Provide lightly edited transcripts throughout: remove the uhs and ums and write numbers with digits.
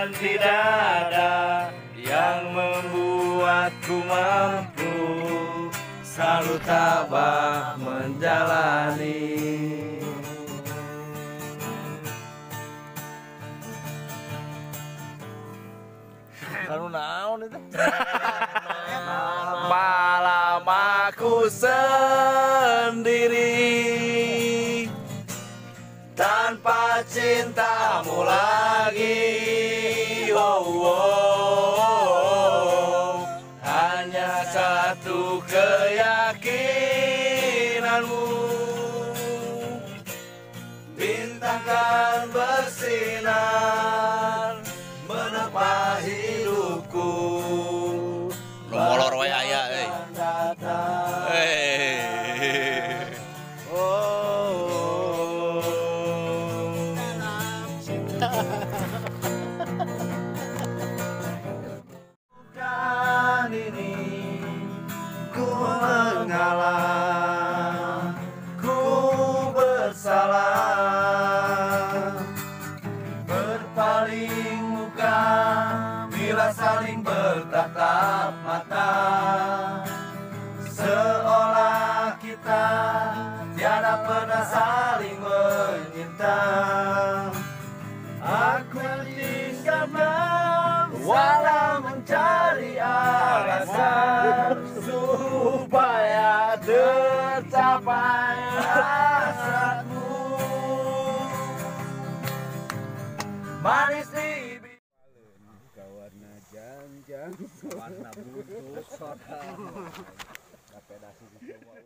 dan tidak ada yang membuatku mampu selalu tabah menjalani. Kalau naon itu? Malam aku sendiri tanpa cintamu lagi. Oh, oh. Hanya satu keyakinanmu, bintang kan bersinar menepa hidupku. Molor wae aya euy. Bukan ini ku mengalah, ku bersalah, berpaling muka bila saling bertatap mata, seolah kita tiada pernah saling menyinta. Aku tinggalkan walau mencari alasan supaya tercapai hasratmu. Manis di warna janjang warna butut soda kapedasi di semua.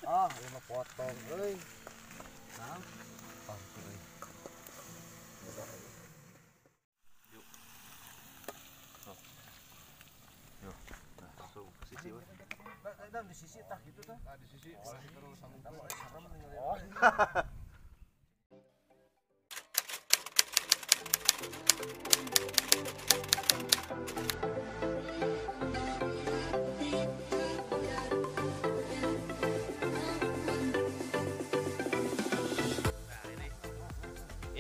Ah, ini mah potong euy. Nah, euy. sisi we. Nah, di sisi tah gitu tah. Di sisi terus sambung serem ningali.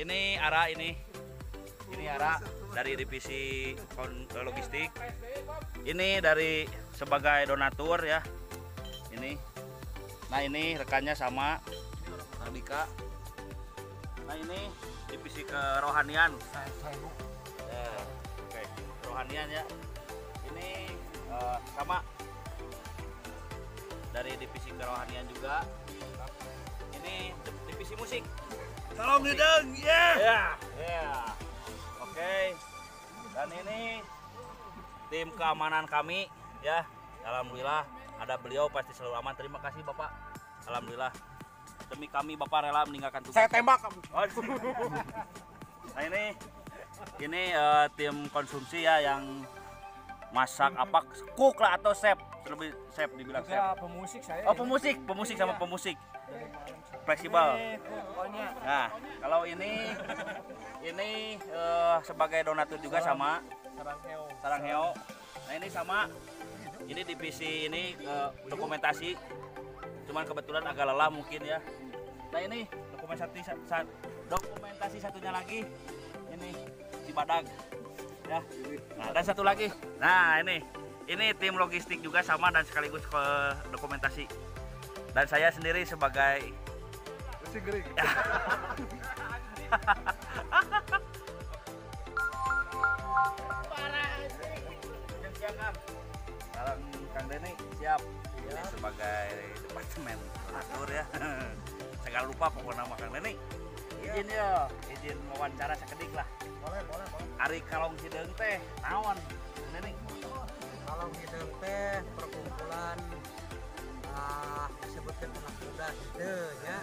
Ini Ara ini Ara dari divisi logistik. Ini dari sebagai donatur ya. Ini. Nah ini rekannya sama Dika. Nah ini divisi kerohanian. Oke, kerohanian ya. Ini sama dari divisi kerohanian juga. Ini divisi musik. Salam hidung, Ya. Oke. Dan ini tim keamanan kami ya. Alhamdulillah ada beliau pasti selalu aman. Terima kasih Bapak. Alhamdulillah. Demi kami Bapak rela meninggalkan tugas. Saya tembak kamu. Nah ini tim konsumsi ya yang masak apa cook lah atau chef, lebih chef dibilang chef. Pemusik saya. Oh pemusik sama pemusik. Fleksibel. Nah kalau ini sebagai donatur juga sama Sarangheo. Nah ini sama ini divisi ini dokumentasi. Cuman kebetulan agak lelah mungkin ya. Nah ini dokumentasi satunya lagi ini si Badag ya. Nah dan satu lagi. Nah ini tim logistik juga sama dan sekaligus ke dokumentasi. Dan saya sendiri sebagai Salam Kang Deni siap. Ini sebagai departemen donatur ya. Saya lupa pokoknya nama Kang Deni. Izin wawancara sekedik lah. Boleh. Ari kalong hideung teh naon Deni? Kalong hideung teh perkumpulan disebutkan anak muda gitu ya.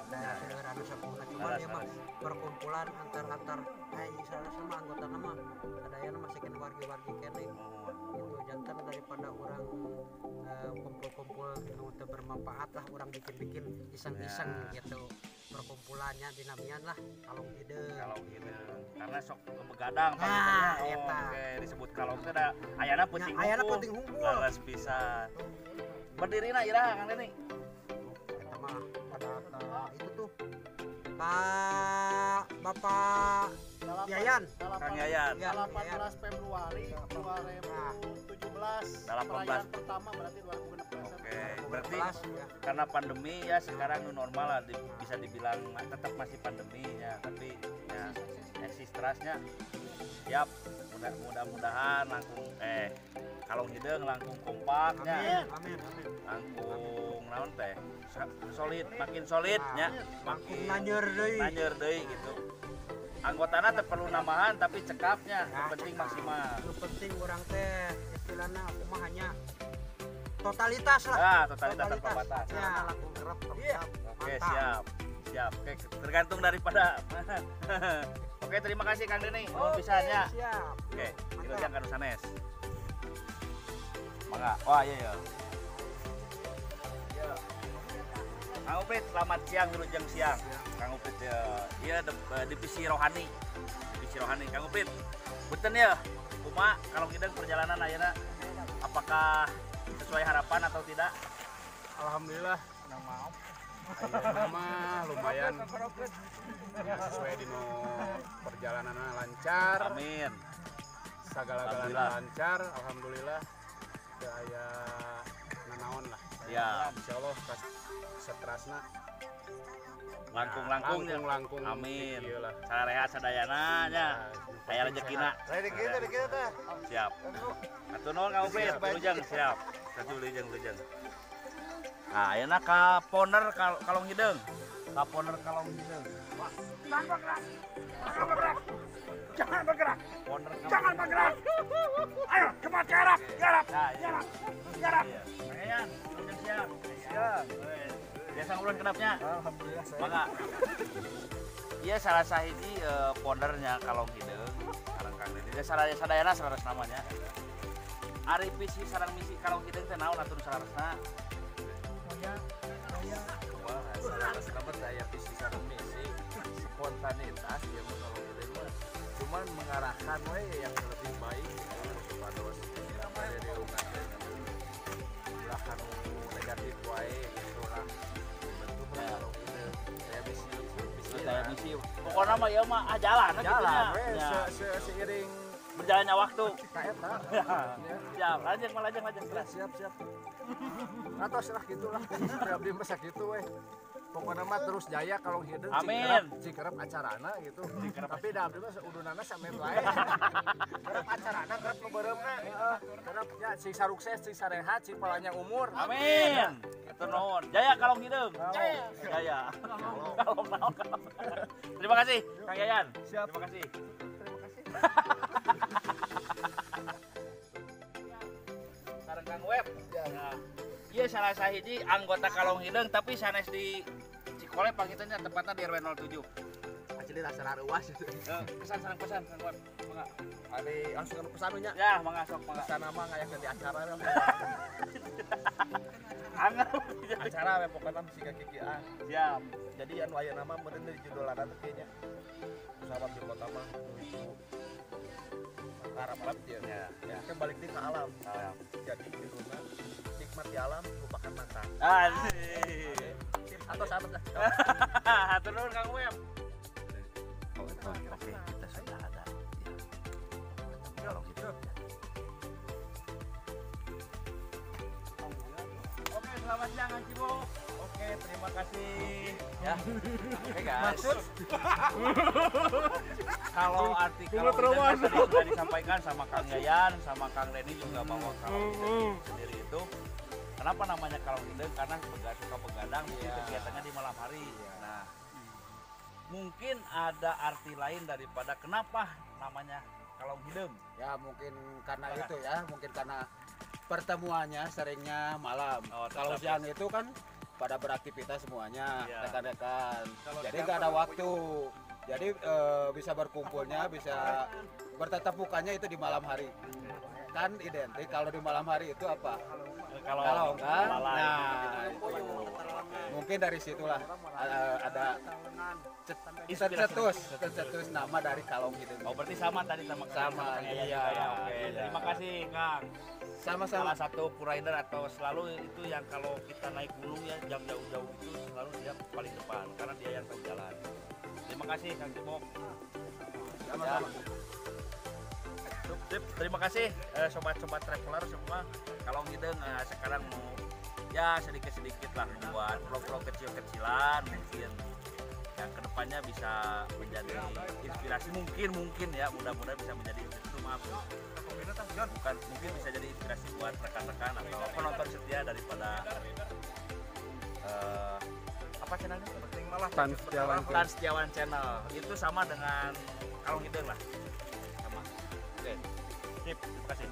Daerah Ranu Sapuna cuman ya mah perkumpulan antar sama anggota nama sadayana masih kan wargi-wargi kene. Itu jantan daripada orang kumpul-kumpul untuk bermanfaat lah orang bikin-bikin iseng-iseng gitu. Perkumpulannya dinamian lah kalong hideung Karena sok begadang Oke, disebut kalong teh da ayana penting unggul. Laras pisan. Berdirina ira Kang Deni. Eta mah pada itu tuh Pak Bapak Yayan. Kang Yayan. Ya, 18 Februari 2017 perayaan pertama berarti 2016. Oke, berarti 2016, ya. karena pandemi ya sekarang new normal lah bisa dibilang tetap masih pandemi ya, tapi ya eksis terasnya siap. Mudah-mudahan langkung kalong hideung langkung kompaknya. Amin. Langkung naon teh solid, makin solid nya, makin Nanyeur deui. gitu. Anggotana teu perlu nambahan tapi cekapnya yang penting maksimal. Yang penting orang teh istilahnya aku mah hanya totalitas lah. Ah, totalitas tanpa batas. Ya, langsung kerap. Iya. Oke, Mantap. siap. Oke, tergantung daripada. Oke, terima kasih Kang Deni. Nuhun pisan ya. Siap. Oke, dilujang ka sanes. Mangga. Wah, iya. Kang Upit, selamat siang, dilujang siang. Kang Upit ya, dia divisi rohani. Kang Upit. Punten ya, kumaha kalau kita perjalanan ayeuna apakah sesuai harapan atau tidak? Alhamdulillah nama lumayan sesuai dino perjalanan lancar, Amin. segala-galanya Alhamdulillah. lancar, alhamdulillah. Teu aya nanaon lah. Siap. Insyaallah pas seterasna Langkung-langkung ya. langkung Amin. ieu lah. Sarehat sadayana nya. Aya rezekina. Kita teh. Siap. Atuh nuhun Kang Upit, dilujang siap. Satu dilujang. Nah, ayeuna ka ponder kalong hideung. Ka ponder kalong hideung. Jangan bergerak. Ponder Jangan bergerak. Ayo cepat garap. Garap. Ayan, siap. Siap. Biasa ngulun kenapnya. Alhamdulillah saya. Mangga. Iya salah sahiji pondernya kalong hideung. Sareng Kang Deni. Dia sadayana saras namanya. Ari visi sareng misi kalong hideung teh naon atuh sarasna? Selamat saya visi sareng misi spontanitas yang menolong itu cuman mengarahkan yang lebih baik kepada dari umat belakang negatif wae gitu lah bentuk menolong itu saya Saya misi. Pokoknya mah ya mah jalan jalan Ya. seiring Berjalannya waktu. ka eta Siap, lanjut. siap atos lah gitulah abdi mah sakitu we pokoknya mah terus jaya kalau hideung Amin. cikerep acarana gitu tapi da abdi mah udunana samet wae kerep acarana kerep nu beureumna kerep ya sing sarukses sing sarehat sing panjang umur Amin. Itu nuhun. Jaya kalong hideung. Jaya. Kalong naon kalong. Terima kasih Kang Yayan. Terima kasih. Sareng Kang Web. Ya. Iya salah sahiji anggota kalong hideung tapi sanes di Cikole pangitanya tepatnya di RW 07. asli rasa raruas itu Pesan sareng pesan Kang Web. Mangga. ada langsung ke pesanunya Ya, mangga sok mangga. pesan nama ngayak di acara Angel. acara we pokoknya mesti ka kikian Siap. jadi anu aya nama meureun di judolan teh kayaknya sahabat di kota mah itu harap ya ya kan balik di ke alam jadi judulnya nikmati alam lupakan mantan atau sahabat lah Hatur nuhun Kang Web. Oke, kita sudah ada. Kalau gitu. Oke, selamat siang Kang Cibo. Oke, terima kasih. Ya. Oke guys. Kalau artikel ini tadi sudah disampaikan sama Kang Yayan, sama Kang Deni juga bahwa kalau sendiri itu kenapa namanya kalong hideung? Karena suka begadang, mungkin kegiatannya di malam hari. Nah, mungkin ada arti lain daripada kenapa namanya kalong hideung. ya mungkin karena itu ya mungkin karena pertemuannya seringnya malam Oh, kalau tetap siang itu kan pada beraktivitas semuanya Iya. rekan-rekan Kalau jadi siang nggak ada waktu jadi bisa berkumpulnya bisa bertatap mukanya itu di malam hari kan identik kalau di malam hari itu apa kalau kan lalai. nah itu mungkin dari situlah ada tercetus nama dari kalong gitu Oh, berarti sama tadi sama Sama, Kang Yayan iya, juga ya. Oke, iya. terima kasih Kang. sama-sama Salah satu rider atau selalu itu yang kalau kita naik gunung ya jam jauh-jauh itu selalu dia paling depan karena dia yang tahu jalan. Terima kasih Kang Cibok. Ya. Sip, terima kasih sobat-sobat traveler semua. Kalau gitu sekarang mau ya sedikit-sedikit lah buat vlog-vlog kecil-kecilan mungkin yang kedepannya bisa menjadi inspirasi mungkin ya, mudah-mudahan bisa menjadi inspirasi. Maaf bukan, mungkin bisa jadi inspirasi buat rekan-rekan atau penonton setia daripada apa channelnya? Penting malah Tan Setiawan Channel. Itu sama dengan Kalong Hideng lah, sama. Oke, sip, terima kasih.